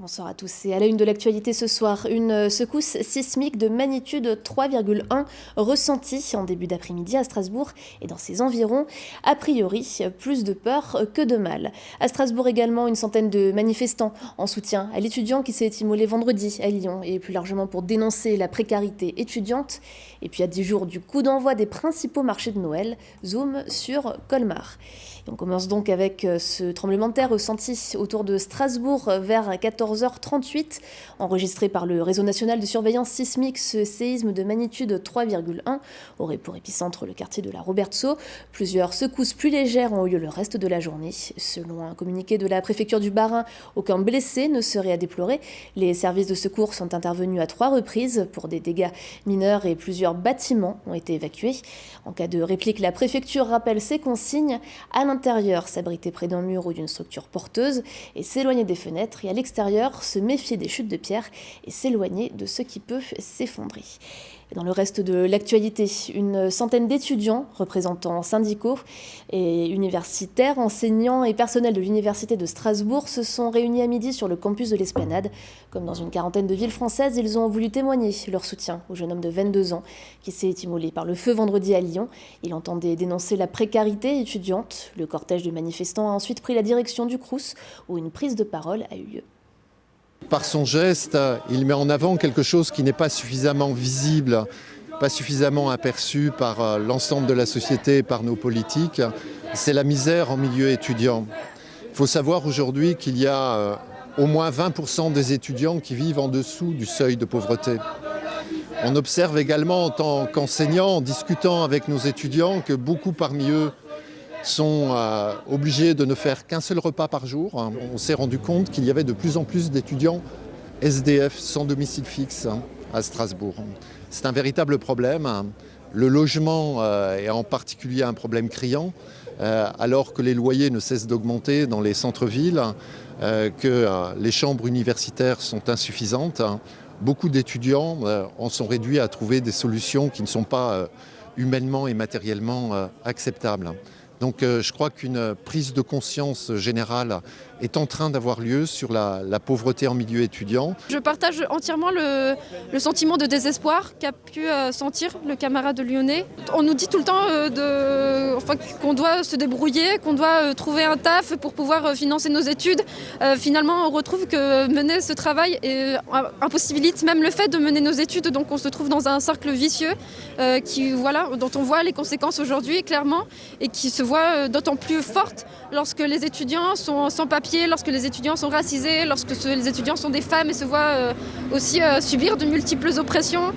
Bonsoir à tous. Et à la une de l'actualité ce soir, une secousse sismique de magnitude 3,1 ressentie en début d'après-midi à Strasbourg et dans ses environs. A priori, plus de peur que de mal. À Strasbourg également, une centaine de manifestants en soutien à l'étudiant qui s'est immolé vendredi à Lyon et plus largement pour dénoncer la précarité étudiante. Et puis à 10 jours du coup d'envoi des principaux marchés de Noël, zoom sur Colmar. Et on commence donc avec ce tremblement de terre ressenti autour de Strasbourg vers 14h38. Enregistré par le Réseau national de surveillance sismique, ce séisme de magnitude 3,1 aurait pour épicentre le quartier de la Robertsau. Plusieurs secousses plus légères ont eu lieu le reste de la journée. Selon un communiqué de la préfecture du Bas-Rhin, aucun blessé ne serait à déplorer. Les services de secours sont intervenus à 3 reprises pour des dégâts mineurs et plusieurs bâtiments ont été évacués. En cas de réplique, la préfecture rappelle ses consignes. À l'intérieur, s'abriter près d'un mur ou d'une structure porteuse et s'éloigner des fenêtres, et à l'extérieur, se méfier des chutes de pierre et s'éloigner de ce qui peut s'effondrer. Dans le reste de l'actualité, une centaine d'étudiants, représentants syndicaux et universitaires, enseignants et personnels de l'Université de Strasbourg se sont réunis à midi sur le campus de l'Esplanade. Comme dans une quarantaine de villes françaises, ils ont voulu témoigner leur soutien au jeune homme de 22 ans qui s'est immolé par le feu vendredi à Lyon. Il entendait dénoncer la précarité étudiante. Le cortège de manifestants a ensuite pris la direction du Crous où une prise de parole a eu lieu. Par son geste, il met en avant quelque chose qui n'est pas suffisamment visible, pas suffisamment aperçu par l'ensemble de la société, par nos politiques. C'est la misère en milieu étudiant. Il faut savoir aujourd'hui qu'il y a au moins 20% des étudiants qui vivent en dessous du seuil de pauvreté. On observe également en tant qu'enseignants, en discutant avec nos étudiants, que beaucoup parmi eux sont obligés de ne faire qu'un seul repas par jour. On s'est rendu compte qu'il y avait de plus en plus d'étudiants SDF sans domicile fixe à Strasbourg. C'est un véritable problème. Le logement est en particulier un problème criant, alors que les loyers ne cessent d'augmenter dans les centres-villes, que les chambres universitaires sont insuffisantes. Beaucoup d'étudiants en sont réduits à trouver des solutions qui ne sont pas humainement et matériellement acceptables. Donc je crois qu'une prise de conscience générale est en train d'avoir lieu sur la pauvreté en milieu étudiant. Je partage entièrement le sentiment de désespoir qu'a pu sentir le camarade lyonnais. On nous dit tout le temps qu'on doit se débrouiller, qu'on doit trouver un taf pour pouvoir financer nos études. Finalement, on retrouve que mener ce travail impossibilite même le fait de mener nos études. Donc on se trouve dans un cercle vicieux dont on voit les conséquences aujourd'hui clairement et qui se voit d'autant plus forte lorsque les étudiants sont sans papier, lorsque les étudiants sont racisés, lorsque les étudiants sont des femmes et se voient aussi subir de multiples oppressions.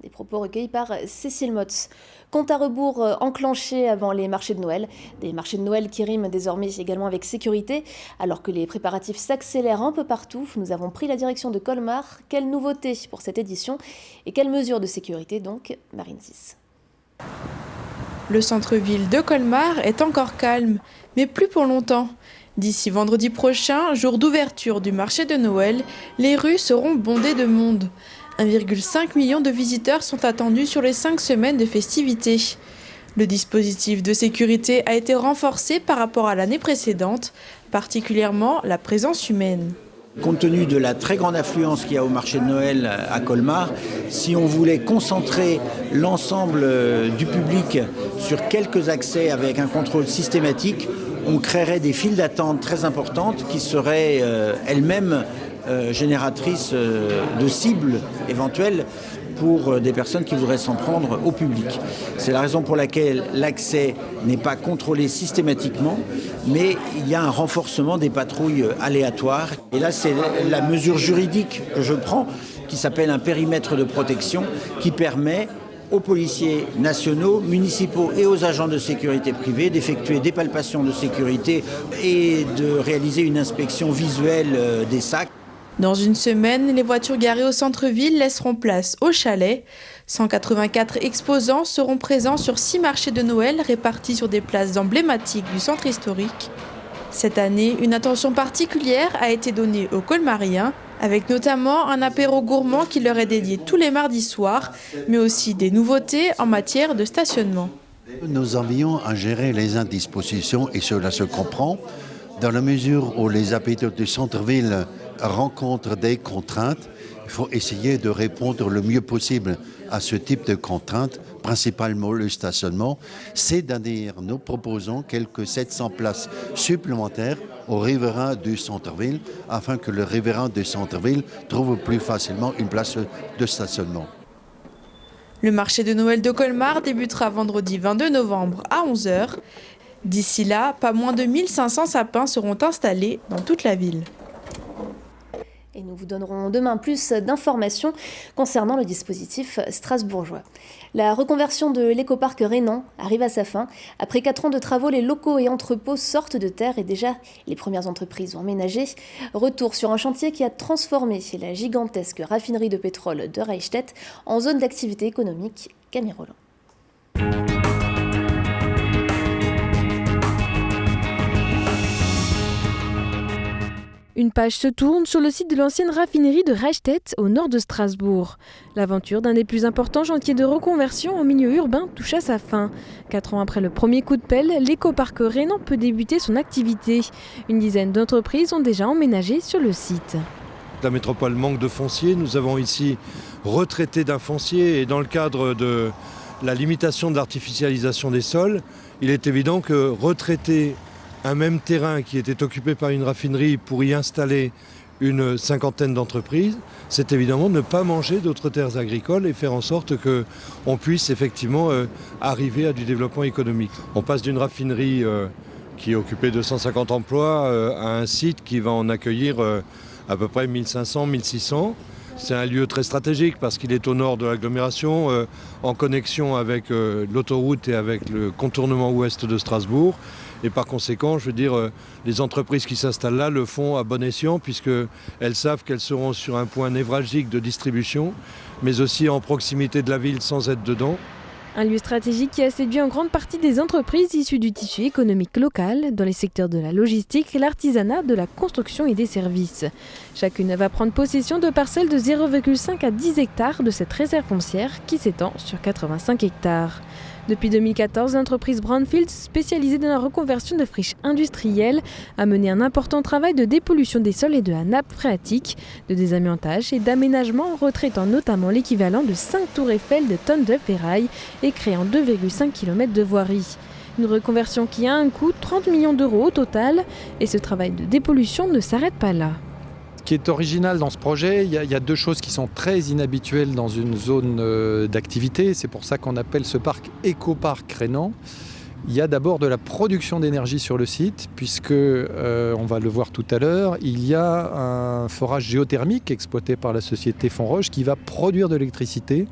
Des propos recueillis par Cécile Motz. Compte à rebours enclenché avant les marchés de Noël. Des marchés de Noël qui riment désormais également avec sécurité. Alors que les préparatifs s'accélèrent un peu partout, nous avons pris la direction de Colmar. Quelle nouveauté pour cette édition et quelles mesures de sécurité donc, Marine 6. Le centre-ville de Colmar est encore calme, mais plus pour longtemps. D'ici vendredi prochain, jour d'ouverture du marché de Noël, les rues seront bondées de monde. 1,5 million de visiteurs sont attendus sur les 5 semaines de festivités. Le dispositif de sécurité a été renforcé par rapport à l'année précédente, particulièrement la présence humaine. Compte tenu de la très grande affluence qu'il y a au marché de Noël à Colmar, si on voulait concentrer l'ensemble du public sur quelques accès avec un contrôle systématique, on créerait des files d'attente très importantes qui seraient elles-mêmes génératrices de cibles éventuelles pour des personnes qui voudraient s'en prendre au public. C'est la raison pour laquelle l'accès n'est pas contrôlé systématiquement, mais il y a un renforcement des patrouilles aléatoires. Et là, c'est la mesure juridique que je prends, qui s'appelle un périmètre de protection, qui permet aux policiers nationaux, municipaux et aux agents de sécurité privée d'effectuer des palpations de sécurité et de réaliser une inspection visuelle des sacs. Dans une semaine, les voitures garées au centre-ville laisseront place aux chalets. 184 exposants seront présents sur 6 marchés de Noël répartis sur des places emblématiques du centre historique. Cette année, une attention particulière a été donnée aux Colmariens, avec notamment un apéro gourmand qui leur est dédié tous les mardis soirs, mais aussi des nouveautés en matière de stationnement. Nous avions à gérer les indispositions et cela se comprend dans la mesure où les habitants du centre-ville rencontrent des contraintes. Il faut essayer de répondre le mieux possible à ce type de contraintes, principalement le stationnement. C'est-à-dire, nous proposons quelques 700 places supplémentaires aux riverains du centre-ville, afin que le riverain du centre-ville trouve plus facilement une place de stationnement. Le marché de Noël de Colmar débutera vendredi 22 novembre à 11h. D'ici là, pas moins de 1500 sapins seront installés dans toute la ville. Et nous vous donnerons demain plus d'informations concernant le dispositif strasbourgeois. La reconversion de l'écoparc rhénan arrive à sa fin. Après 4 ans de travaux, les locaux et entrepôts sortent de terre et déjà les premières entreprises ont emménagé. Retour sur un chantier qui a transformé la gigantesque raffinerie de pétrole de Reichstätt en zone d'activité économique. Camille Roland. Une page se tourne sur le site de l'ancienne raffinerie de Reichstätt, au nord de Strasbourg. L'aventure d'un des plus importants chantiers de reconversion en milieu urbain touche à sa fin. 4 ans après le premier coup de pelle, l'écoparc rhénan peut débuter son activité. Une dizaine d'entreprises ont déjà emménagé sur le site. La métropole manque de foncier. Nous avons ici retraité d'un foncier et dans le cadre de la limitation de l'artificialisation des sols, il est évident que retraiter un même terrain qui était occupé par une raffinerie pour y installer une 50aine d'entreprises, c'est évidemment ne pas manger d'autres terres agricoles et faire en sorte qu'on puisse effectivement arriver à du développement économique. On passe d'une raffinerie qui occupait 250 emplois à un site qui va en accueillir à peu près 1500, 1600. C'est un lieu très stratégique parce qu'il est au nord de l'agglomération, en connexion avec l'autoroute et avec le contournement ouest de Strasbourg. Et par conséquent, je veux dire, les entreprises qui s'installent là le font à bon escient puisqu'elles savent qu'elles seront sur un point névralgique de distribution, mais aussi en proximité de la ville sans être dedans. Un lieu stratégique qui a séduit en grande partie des entreprises issues du tissu économique local, dans les secteurs de la logistique, l'artisanat, de la construction et des services. Chacune va prendre possession de parcelles de 0,5 à 10 hectares de cette réserve foncière qui s'étend sur 85 hectares. Depuis 2014, l'entreprise Brownfield, spécialisée dans la reconversion de friches industrielles, a mené un important travail de dépollution des sols et de la nappe phréatique, de désamiantage et d'aménagement, retraitant notamment l'équivalent de 5 tours Eiffel de tonnes de ferraille et créant 2,5 km de voirie. Une reconversion qui a un coût de 30 millions d'euros au total, et ce travail de dépollution ne s'arrête pas là. Ce qui est original dans ce projet, il y a 2 choses qui sont très inhabituelles dans une zone d'activité. C'est pour ça qu'on appelle ce parc écoparc rhénan. Il y a d'abord de la production d'énergie sur le site, puisque, on va le voir tout à l'heure, il y a un forage géothermique exploité par la société Fonroche qui va produire de l'électricité.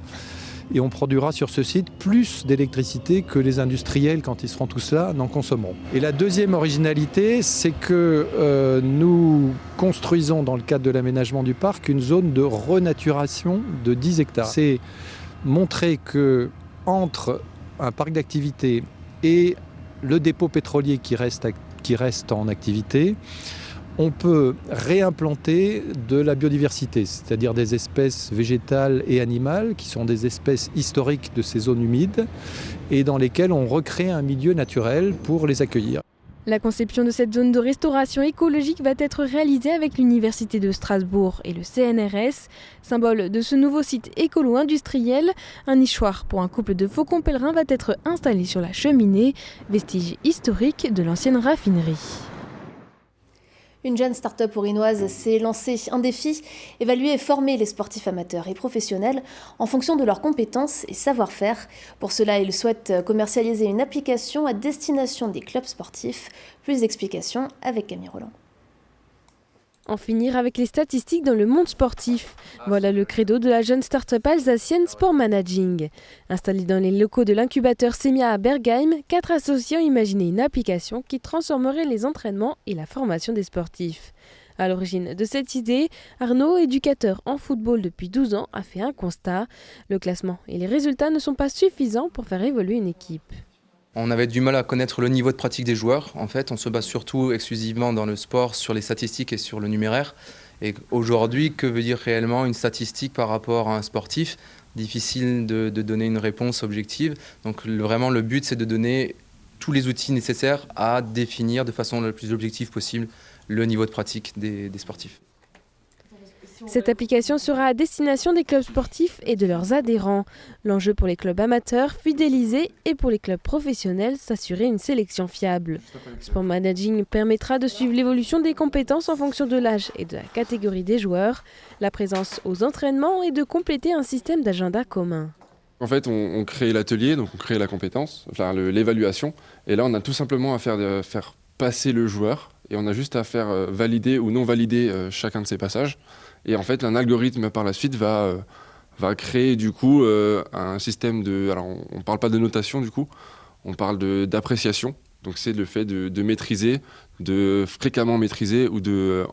Et on produira sur ce site plus d'électricité que les industriels, quand ils seront tous là, n'en consommeront. Et la deuxième originalité, c'est que nous construisons, dans le cadre de l'aménagement du parc, une zone de renaturation de 10 hectares. C'est montrer qu'entre un parc d'activité et le dépôt pétrolier qui reste en activité, on peut réimplanter de la biodiversité, c'est-à-dire des espèces végétales et animales qui sont des espèces historiques de ces zones humides et dans lesquelles on recrée un milieu naturel pour les accueillir. La conception de cette zone de restauration écologique va être réalisée avec l'Université de Strasbourg et le CNRS, symbole de ce nouveau site écolo-industriel. Un nichoir pour un couple de faucons pèlerins va être installé sur la cheminée, vestige historique de l'ancienne raffinerie. Une jeune start-up orinoise s'est lancée un défi, évaluer et former les sportifs amateurs et professionnels en fonction de leurs compétences et savoir-faire. Pour cela, il souhaite commercialiser une application à destination des clubs sportifs. Plus d'explications avec Camille Roland. En finir avec les statistiques dans le monde sportif. Voilà le credo de la jeune start-up alsacienne Sport Managing. Installée dans les locaux de l'incubateur Semia à Bergheim, 4 associés ont imaginé une application qui transformerait les entraînements et la formation des sportifs. À l'origine de cette idée, Arnaud, éducateur en football depuis 12 ans, a fait un constat. Le classement et les résultats ne sont pas suffisants pour faire évoluer une équipe. On avait du mal à connaître le niveau de pratique des joueurs. En fait, on se base surtout exclusivement dans le sport sur les statistiques et sur le numéraire. Et aujourd'hui, que veut dire réellement une statistique par rapport à un sportif ? Difficile de donner une réponse objective. Donc vraiment, le but, c'est de donner tous les outils nécessaires à définir de façon la plus objective possible le niveau de pratique des sportifs. Cette application sera à destination des clubs sportifs et de leurs adhérents. L'enjeu pour les clubs amateurs, fidéliser, et pour les clubs professionnels, s'assurer une sélection fiable. Sport Managing permettra de suivre l'évolution des compétences en fonction de l'âge et de la catégorie des joueurs, la présence aux entraînements et de compléter un système d'agenda commun. En fait, on crée l'atelier, donc on crée la compétence, enfin l'évaluation, et là on a tout simplement à faire passer le joueur, et on a juste à faire valider ou non valider chacun de ces passages. Et en fait, un algorithme par la suite va créer du coup un système de... Alors on ne parle pas de notation du coup, on parle d'appréciation. Donc c'est le fait de maîtriser, de fréquemment maîtriser ou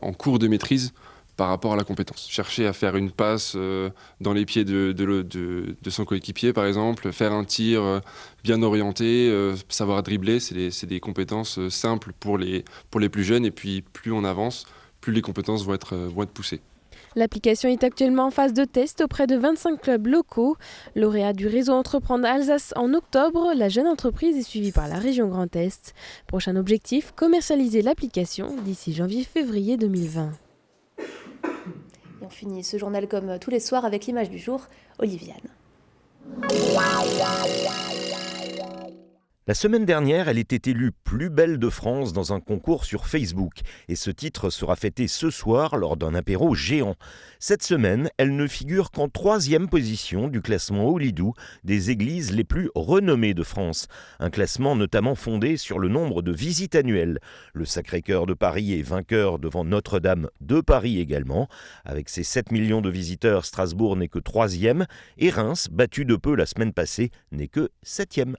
en cours de maîtrise par rapport à la compétence. Chercher à faire une passe dans les pieds de son coéquipier par exemple, faire un tir bien orienté, savoir dribbler, c'est des compétences simples pour les plus jeunes, et puis plus on avance, plus les compétences vont être poussées. L'application est actuellement en phase de test auprès de 25 clubs locaux. Lauréat du réseau Entreprendre Alsace en octobre, la jeune entreprise est suivie par la région Grand Est. Prochain objectif, commercialiser l'application d'ici janvier-février 2020. Et on finit ce journal comme tous les soirs avec l'image du jour, Oliviane. La semaine dernière, elle était élue plus belle de France dans un concours sur Facebook. Et ce titre sera fêté ce soir lors d'un apéro géant. Cette semaine, elle ne figure qu'en 3e position du classement Holidou des églises les plus renommées de France. Un classement notamment fondé sur le nombre de visites annuelles. Le Sacré-Cœur de Paris est vainqueur devant Notre-Dame de Paris également. Avec ses 7 millions de visiteurs, Strasbourg n'est que 3e. Et Reims, battu de peu la semaine passée, n'est que 7e.